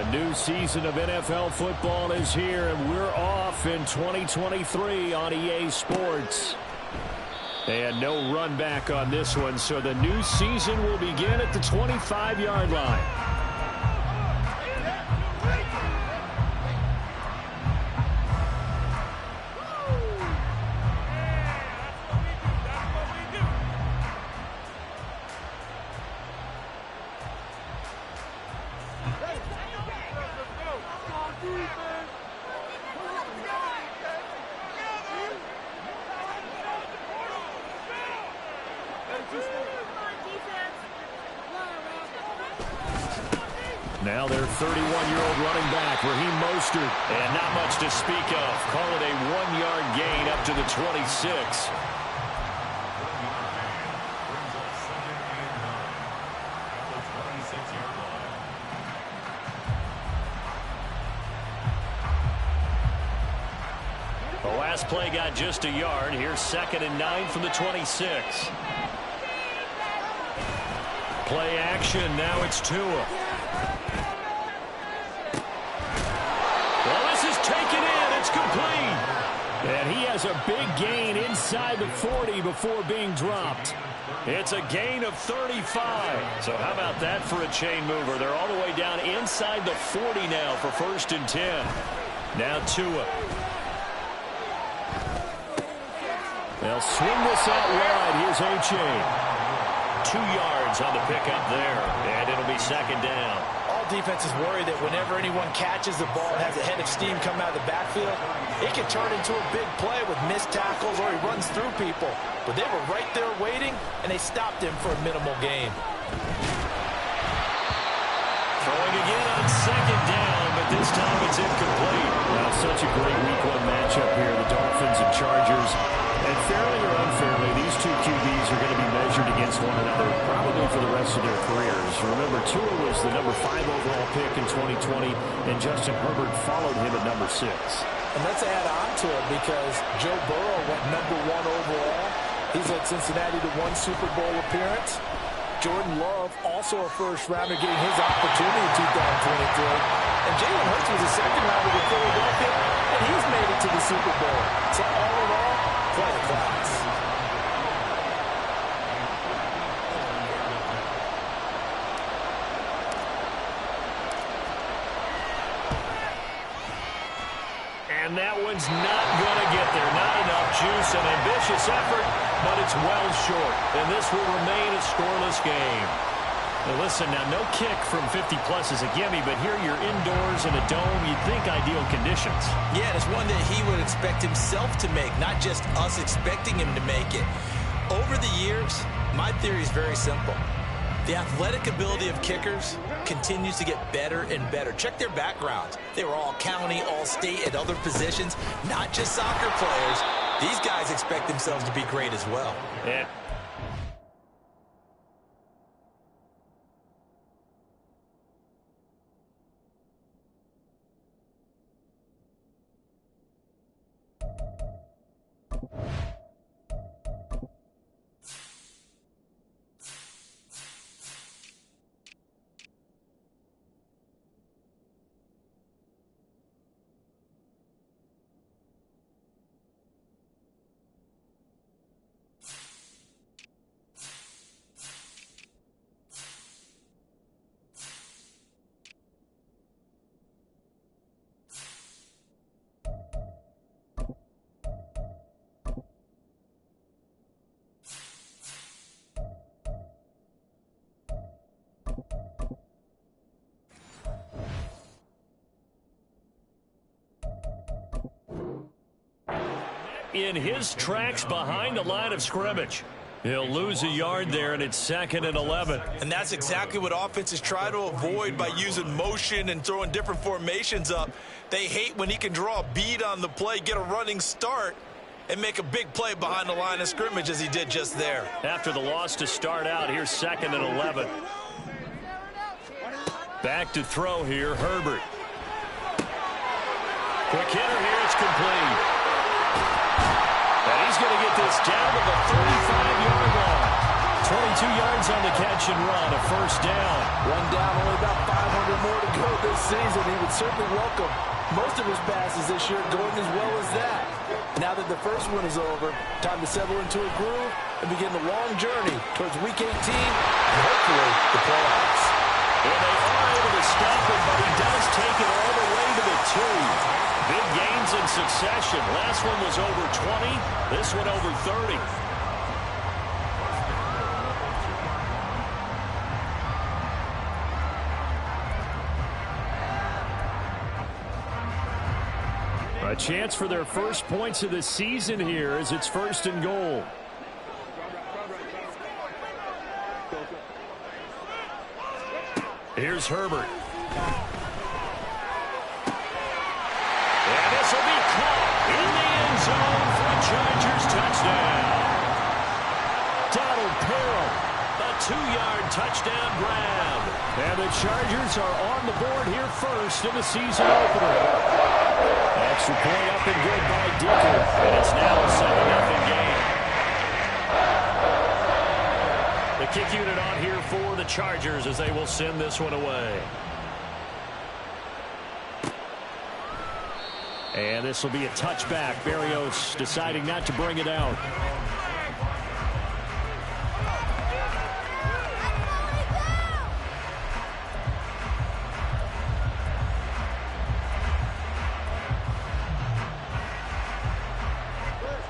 A new season of NFL football is here, and we're off in 2023 on EA Sports. And no run back on this one, so the new season will begin at the 25-yard line. Now their 31-year-old running back, Raheem Mostert. And not much to speak of. Call it a 1-yard gain up to the 26. The last play got just a yard. Here's 2nd and 9 from the 26. Play action. Now it's Tua. Taken in, it's complete. And he has a big gain inside the 40 before being dropped. It's a gain of 35. So how about that for a chain mover? They're all the way down inside the 40 now for 1st and 10. Now Tua. They'll swing this out wide. Here's H.A. 2 yards on the pickup there. And it'll be 2nd down. Defense is worried that whenever anyone catches the ball and has a head of steam coming out of the backfield, it can turn into a big play with missed tackles or he runs through people. But they were right there waiting, and they stopped him for a minimal gain. Throwing again on 2nd down, but this time it's incomplete. Well, such a great week 1 matchup here, the Dolphins and Chargers. And fairly or unfairly, these two QBs are going to be measured against one another probably for the rest of their careers. Remember, Tua was the number 5 overall pick in 2020, and Justin Herbert followed him at number 6. And let's add on to it because Joe Burrow went number 1 overall. He's led Cincinnati to 1 Super Bowl appearance. Jordan Love, also a first-rounder, getting his opportunity in 2023. And Jalen Hurts was a second-rounder with Philadelphia, and he's made it to the Super Bowl. So all in all, quite a class. And that one's not going to get there. Not enough juice. An ambitious effort, but it's well short. And this will remain a scoreless game. Now listen, now no kick from 50-plus is a gimme, but here you're indoors in a dome. You'd think ideal conditions. Yeah, and it's one that he would expect himself to make, not just us expecting him to make it. Over the years, my theory is very simple. The athletic ability of kickers continues to get better and better. Check their backgrounds. They were all county, all state, at other positions, not just soccer players. These guys expect themselves to be great as well. Yeah. In his tracks behind the line of scrimmage. He'll lose a yard there, and it's 2nd and 11. And that's exactly what offenses try to avoid by using motion and throwing different formations up. They hate when he can draw a bead on the play, get a running start, and make a big play behind the line of scrimmage as he did just there. After the loss to start out, here's 2nd and 11. Back to throw here, Herbert. Quick hitter here, it's complete. And he's going to get this down to the 35-yard line. yards on the catch and run, a first down. One down, only about 500 more to go this season. He would certainly welcome most of his passes this year going as well as that. Now that the first one is over, time to settle into a groove and begin the long journey towards Week 18 and hopefully the playoffs. And they are able to stop him, but he does take it all the way to the 2. Big gains in succession. Last one was over 20. This one over 30. A chance for their first points of the season here as it's 1st and goal. Here's Herbert. And this will be caught in the end zone for a Chargers touchdown. Donald Perrell, a 2-yard touchdown grab. And the Chargers are on the board here first in the season opener. Extra point up and good by Dicker. And it's now a 7-0 game. The kick unit on here for the Chargers as they will send this one away. And this will be a touchback. Berrios deciding not to bring it out.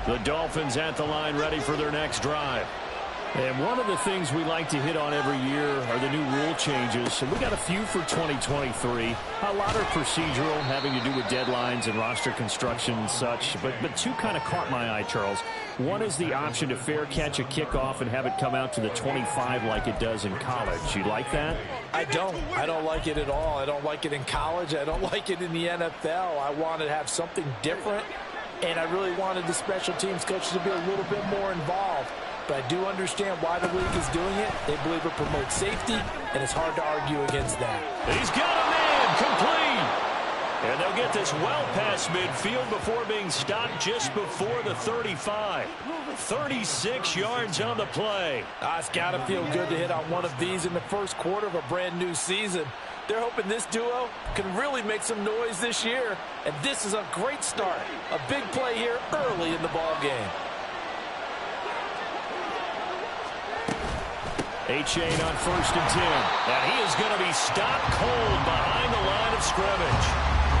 The Dolphins at the line ready for their next drive. And one of the things we like to hit on every year are the new rule changes. And we got a few for 2023. A lot are procedural, having to do with deadlines and roster construction and such. But two kind of caught my eye, Charles. One is the option to fair catch a kickoff and have it come out to the 25 like it does in college. You like that? I don't like it at all. I don't like it in college. I don't like it in the NFL. I want to have something different. And I really wanted the special teams coaches to be a little bit more involved. But I do understand why the league is doing it. They believe it promotes safety, and it's hard to argue against that. He's got a man complete. And they'll get this well past midfield before being stopped just before the 35. 36 yards on the play. It's got to feel good to hit on one of these in the first quarter of a brand new season. They're hoping this duo can really make some noise this year. And this is a great start. A big play here early in the ball game. H-Chain on 1st and 10. And he is going to be stopped cold behind the line of scrimmage.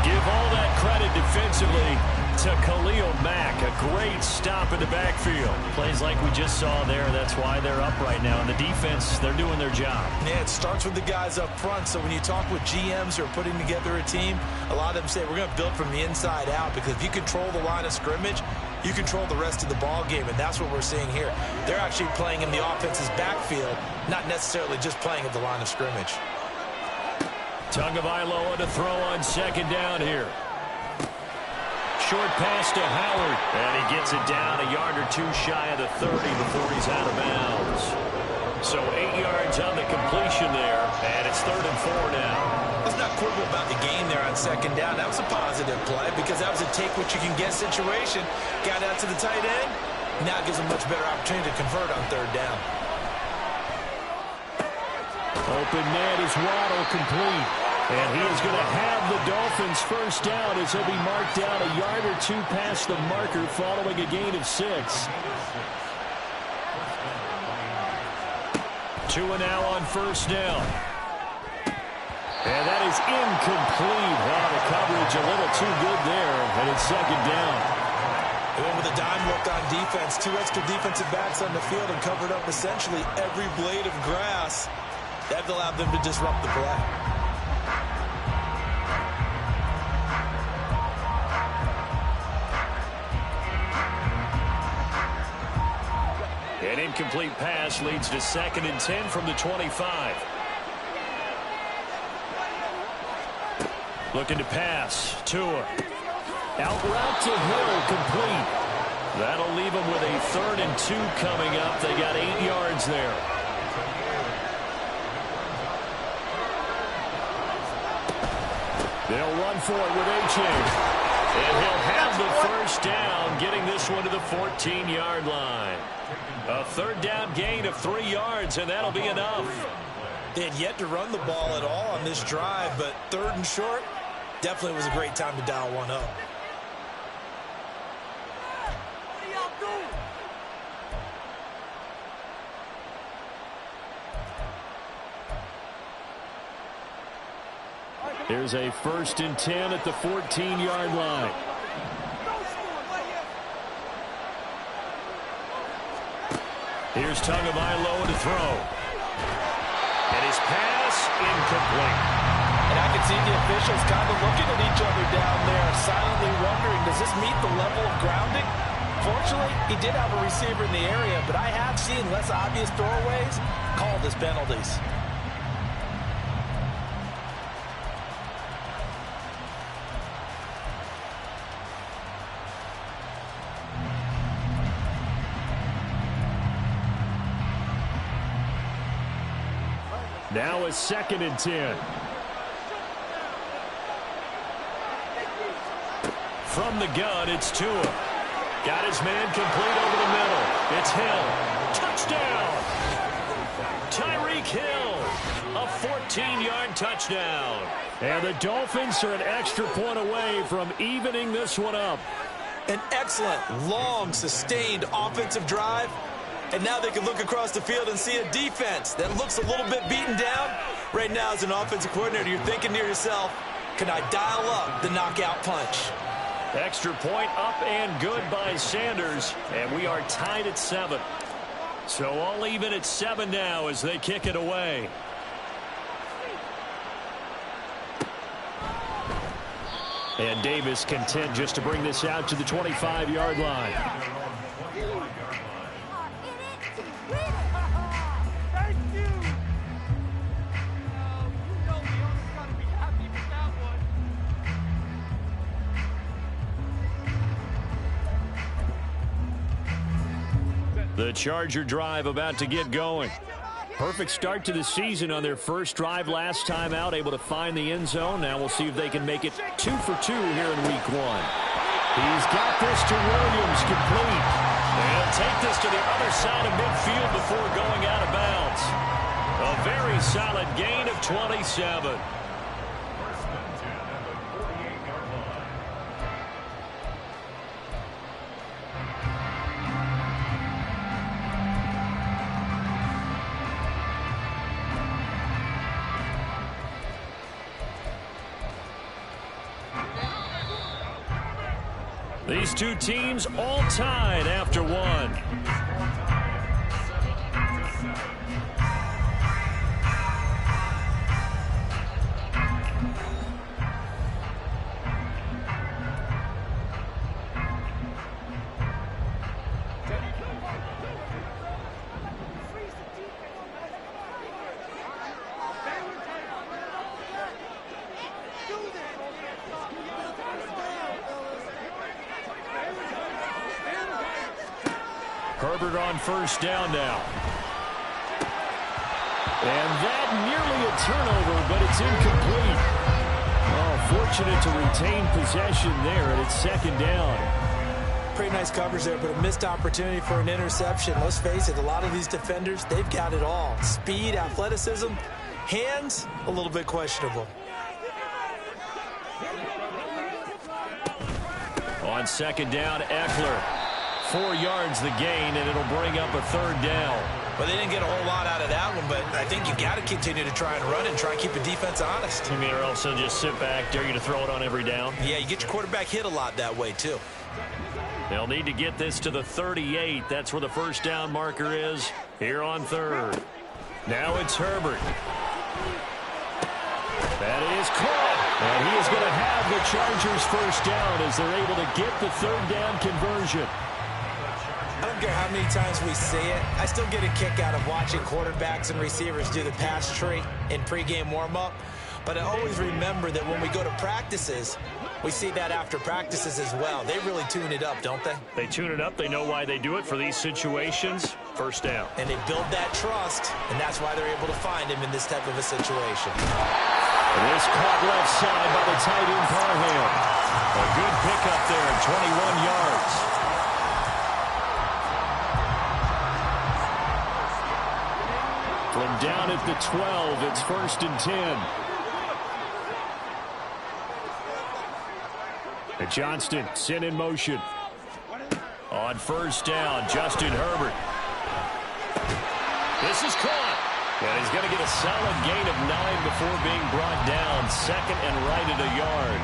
Give all that credit defensively to Khalil Mack. A great stop in the backfield. Plays like we just saw there. That's why they're up right now. And the defense, they're doing their job. Yeah, it starts with the guys up front. So when you talk with GMs who are putting together a team, a lot of them say we're going to build from the inside out, because if you control the line of scrimmage, you control the rest of the ball game, and that's what we're seeing here. They're actually playing in the offense's backfield, not necessarily just playing at the line of scrimmage. Tagovailoa to throw on 2nd down here. Short pass to Howard, and he gets it down a yard or two shy of the 30 before he's out of bounds. So 8 yards on the completion there, and it's 3rd and 4 now. Let's not quibble about the gain there on 2nd down. That was a positive play because that was a take-what-you-can-get situation. Got out to the tight end. Now it gives a much better opportunity to convert on 3rd down. Open man is Waddle, complete. And he is going to have the Dolphins first down as he'll be marked down a yard or two past the marker following a gain of 6. 2 now on 1st down. And that is incomplete. Wow, the coverage a little too good there, and it's 2nd down. They went with a dime look on defense. 2 extra defensive backs on the field and covered up essentially every blade of grass. That allowed them to disrupt the play. An incomplete pass leads to 2nd and 10 from the 25. Looking to pass. Tua. Out route to Hill, complete. That'll leave them with a 3rd and 2 coming up. They got 8 yards there. They'll run for it with A-Chain. And he'll have the first down, getting this one to the 14-yard line. A third down gain of 3 yards, and that'll be enough. They had yet to run the ball at all on this drive, but third and short, definitely was a great time to dial one up. Here's a 1st and 10 at the 14-yard line. Here's Tagovailoa to throw. And his pass incomplete. And I can see the officials kind of looking at each other down there, silently wondering, does this meet the level of grounding? Fortunately, he did have a receiver in the area, but I have seen less obvious throwaways called as penalties. Now a 2nd and 10. From the gun, it's Tua. Got his man complete over the middle. It's Hill. Touchdown! Tyreek Hill. A 14-yard touchdown. And the Dolphins are an extra point away from evening this one up. An excellent, long, sustained offensive drive. And now they can look across the field and see a defense that looks a little bit beaten down. Right now, as an offensive coordinator, you're thinking to yourself, can I dial up the knockout punch? Extra point up and good by Sanders. And we are tied at 7. So all even at 7 now as they kick it away. And Davis content just to bring this out to the 25-yard line. The Charger drive about to get going. Perfect start to the season on their first drive last time out, able to find the end zone. Now we'll see if they can make it 2 for 2 here in week 1. He's got this to Williams, complete. And he'll take this to the other side of midfield before going out of bounds. A very solid gain of 27. These two teams all tied after 1. Herbert on first down now. And that nearly a turnover, but it's incomplete. Oh, fortunate to retain possession there, and it's 2nd down. Pretty nice coverage there, but a missed opportunity for an interception. Let's face it, a lot of these defenders, they've got it all. Speed, athleticism, hands, a little bit questionable. On 2nd down, Eckler. 4 yards the gain, and it'll bring up a 3rd down. Well, they didn't get a whole lot out of that one, but I think you've got to continue to try and run and try and keep the defense honest. You mean, or also just sit back, dare you to throw it on every down? Yeah, you get your quarterback hit a lot that way, too. They'll need to get this to the 38. That's where the first down marker is here on 3rd. Now it's Herbert. That is caught. And he is going to have the Chargers first down as they're able to get the 3rd down conversion. I don't care how many times we see it. I still get a kick out of watching quarterbacks and receivers do the pass tree in pregame warm-up. But I always remember that when we go to practices, we see that after practices as well. They really tune it up, don't they? They tune it up. They know why they do it for these situations. First down. And they build that trust, and that's why they're able to find him in this type of a situation. This caught left side by the tight end Parham. A good pickup there, 21 yards. From down at the 12, it's 1st and 10. And Johnston sent in motion. On 1st down, Justin Herbert. This is caught. And he's going to get a solid gain of 9 before being brought down. 2nd and right at a yard.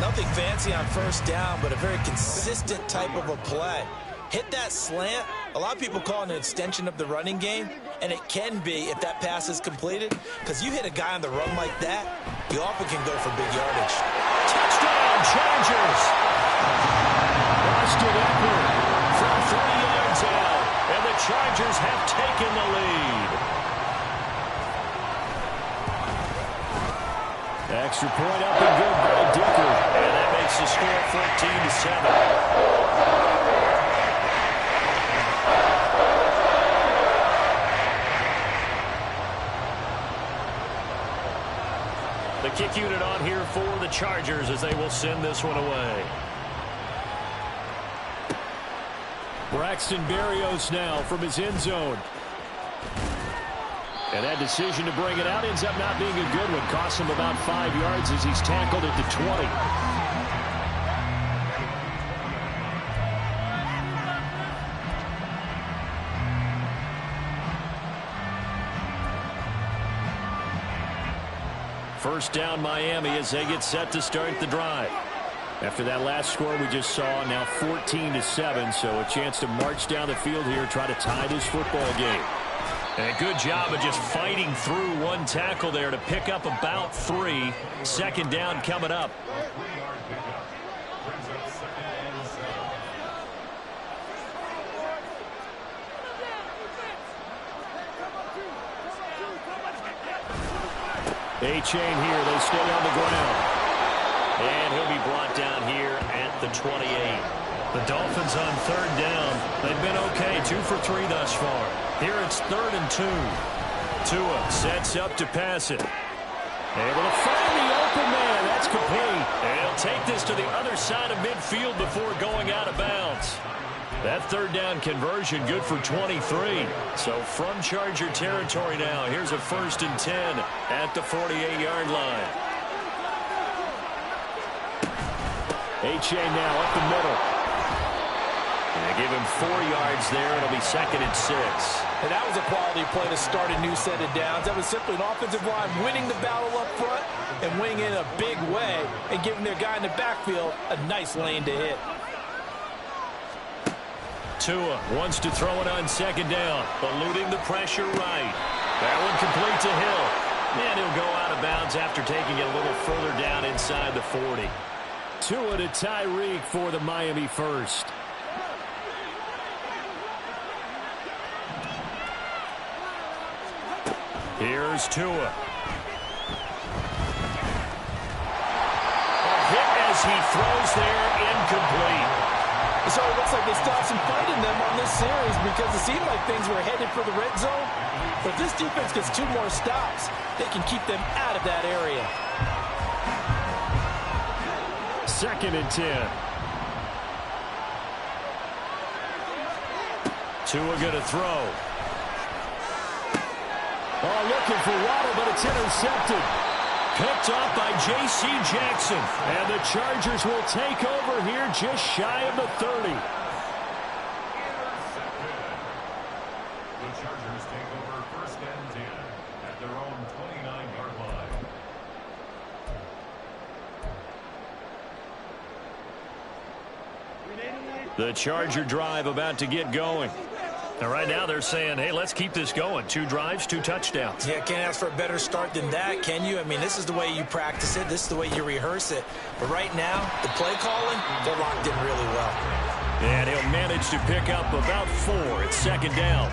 Nothing fancy on 1st down, but a very consistent type of a play. Hit that slant. A lot of people call it an extension of the running game, and it can be if that pass is completed, because you hit a guy on the run like that, you often can go for big yardage. Touchdown, Chargers! Austin Eckler from 3 yards out, and the Chargers have taken the lead. Extra point up and good by Dicker, and that makes the score 14-7. The kick unit on here for the Chargers as they will send this one away. Braxton Berrios now from his end zone. And that decision to bring it out ends up not being a good one. Costs him about 5 yards as he's tackled at the 20. First down Miami as they get set to start the drive. After that last score we just saw, now 14-7, so a chance to march down the field here, try to tie this football game. And a good job of just fighting through one tackle there to pick up about 3. 2nd down coming up. A-chain here. They stay on the ground. And he'll be brought down here at the 28. The Dolphins on 3rd down. They've been okay. 2 for 3 thus far. Here it's 3rd and 2. Tua sets up to pass it. Able to find the open man. That's complete. And he'll take this to the other side of midfield before going out of bounds. That 3rd down conversion good for 23. So from Charger territory now, here's a 1st and 10 at the 48-yard line. A-chain now up the middle. And they give him 4 yards there. It'll be 2nd and 6. And that was a quality play to start a new set of downs. That was simply an offensive line winning the battle up front and winning in a big way and giving their guy in the backfield a nice lane to hit. Tua wants to throw it on 2nd down, eluding the pressure right. That one complete to Hill. And he'll go out of bounds after taking it a little further down inside the 40. Tua to Tyreek for the Miami first. Here's Tua. A hit as he throws there, incomplete. So it looks like they still have some fight in them on this series because it seemed like things were headed for the red zone. But if this defense gets 2 more stops, they can keep them out of that area. 2nd and 10. Tua going to throw. Oh, looking for Waddle, but it's intercepted. Picked off by J.C. Jackson. And the Chargers will take over here just shy of the 30. The Chargers take over 1st and 10 at their own 29-yard line. The Charger drive about to get going. And right now they're saying, hey, let's keep this going. 2 drives, 2 touchdowns. Yeah, can't ask for a better start than that, can you? I mean, this is the way you practice it. This is the way you rehearse it. But right now, the play calling, they're locked in really well. And he'll manage to pick up about 4. It's 2nd down.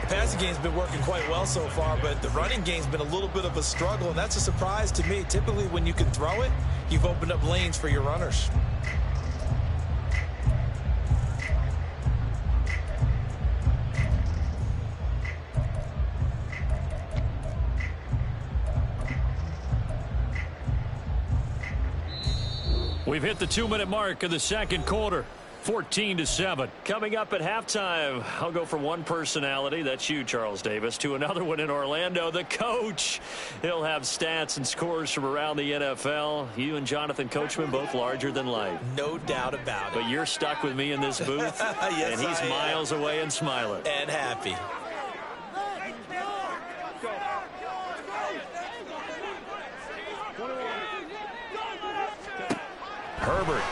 The passing game's been working quite well so far, but the running game's been a little bit of a struggle, and that's a surprise to me. Typically, when you can throw it, you've opened up lanes for your runners. We've hit the 2-minute mark of the second quarter. 14-7. Coming up at halftime, I'll go from one personality, that's you, Charles Davis, to another one in Orlando, the coach. He'll have stats and scores from around the NFL. You and Jonathan Coachman, both larger than life. No doubt about it. But you're stuck with me in this booth, yes, and he's miles away and smiling. And happy. Herbert.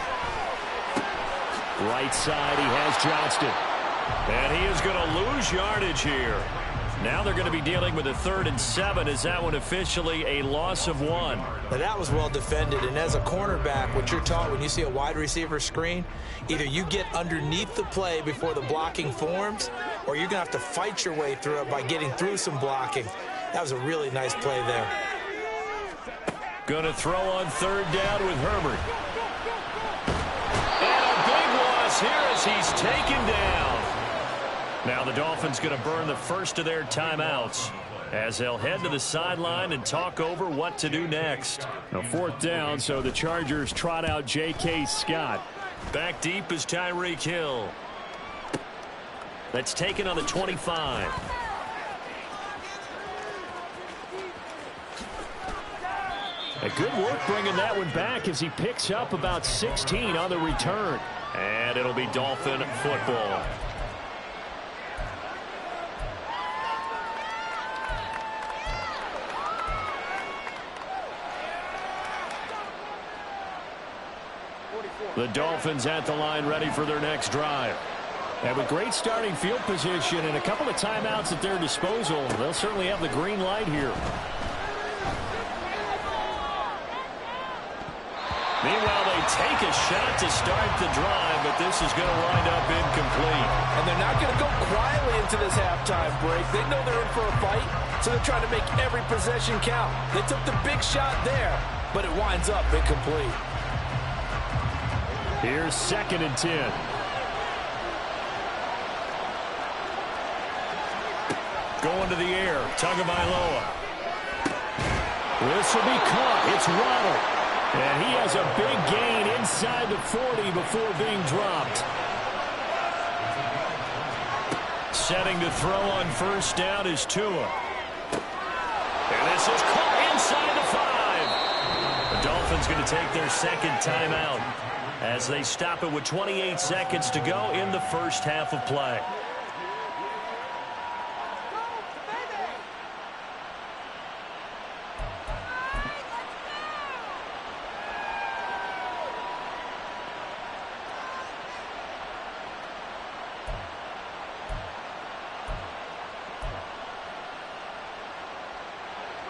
Right side, he has Johnston. And he is going to lose yardage here. Now they're going to be dealing with a 3rd and 7. Is that one officially a loss of 1? Now that was well defended, and as a cornerback, what you're taught when you see a wide receiver screen, either you get underneath the play before the blocking forms, or you're going to have to fight your way through it by getting through some blocking. That was a really nice play there. Going to throw on 3rd down with Herbert. And a big loss here as he's taken down. Now the Dolphins going to burn the first of their timeouts as they'll head to the sideline and talk over what to do next. Now 4th down, so the Chargers trot out J.K. Scott. Back deep is Tyreek Hill. That's taken on the 25. A good work bringing that one back as he picks up about 16 on the return. And it'll be Dolphin football. The Dolphins at the line ready for their next drive. And with great starting field position and a couple of timeouts at their disposal, they'll certainly have the green light here. Meanwhile, they take a shot to start the drive, but this is going to wind up incomplete. And they're not going to go quietly into this halftime break. They know they're in for a fight, so they're trying to make every possession count. They took the big shot there, but it winds up incomplete. Here's 2nd and 10. Going to the air, Tagovailoa. This will be caught. It's Waddle. And he has a big gain inside the 40 before being dropped. Setting to throw on 1st down is Tua. And this is caught inside the 5. The Dolphins going to take their 2nd timeout as they stop it with 28 seconds to go in the first half of play.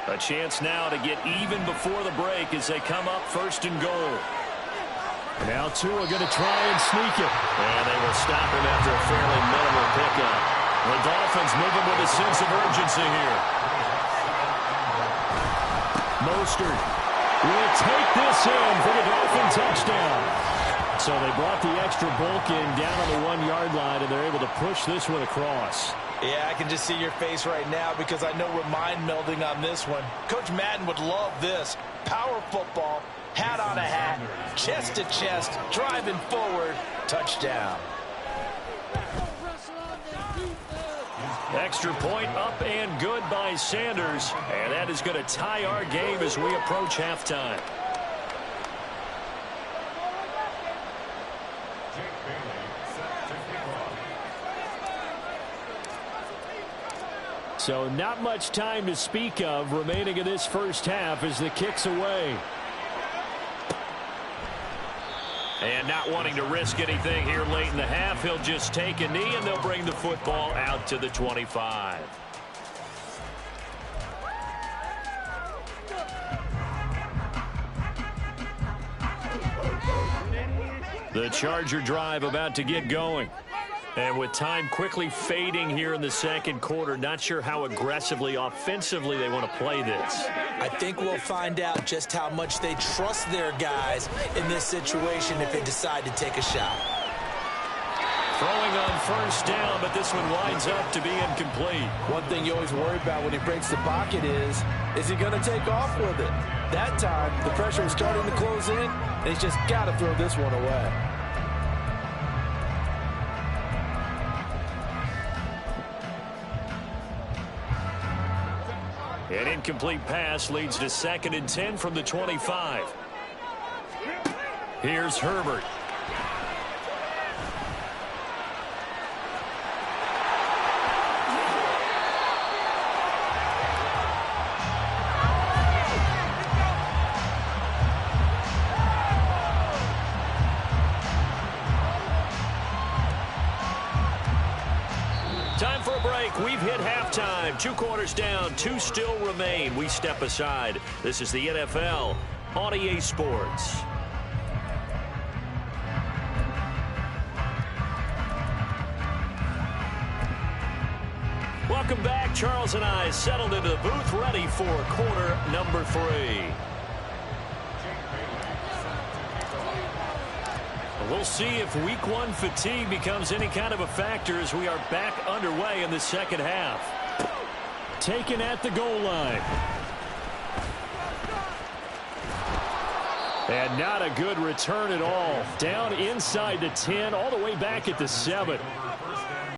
A chance now to get even before the break as they come up 1st and goal. Now Tua going to try and sneak it. And they will stop him after a fairly minimal pickup. The Dolphins moving with a sense of urgency here. Mostert will take this in for the Dolphin touchdown. So they brought the extra bulk in down on the 1-yard line, and they're able to push this one across. Yeah, I can just see your face right now because I know we're mind melding on this one. Coach Madden would love this. Power football, hat on a hat, chest to chest, driving forward, touchdown. Extra point up and good by Sanders. And that is going to tie our game as we approach halftime. So not much time to speak of remaining in this first half as the kick's away. And not wanting to risk anything here late in the half, he'll just take a knee and they'll bring the football out to the 25. The Charger drive about to get going. And with time quickly fading here in the second quarter, not sure how aggressively, offensively they want to play this. I think we'll find out just how much they trust their guys in this situation if they decide to take a shot. Throwing on 1st down, but this one winds up to be incomplete. One thing you always worry about when he breaks the pocket is he going to take off with it? That time, the pressure was starting to close in, and he's just got to throw this one away. An incomplete pass leads to 2nd and 10 from the 25. Here's Herbert. Time for a break. We've hit halftime. 2 quarters down. 2 still remain. We step aside. This is the NFL on EA Sports. Welcome back. Charles and I settled into the booth, ready for quarter number 3. We'll see if week 1 fatigue becomes any kind of a factor as we are back underway in the second half. Taken at the goal line. And not a good return at all. Down inside the 10, all the way back at the 7.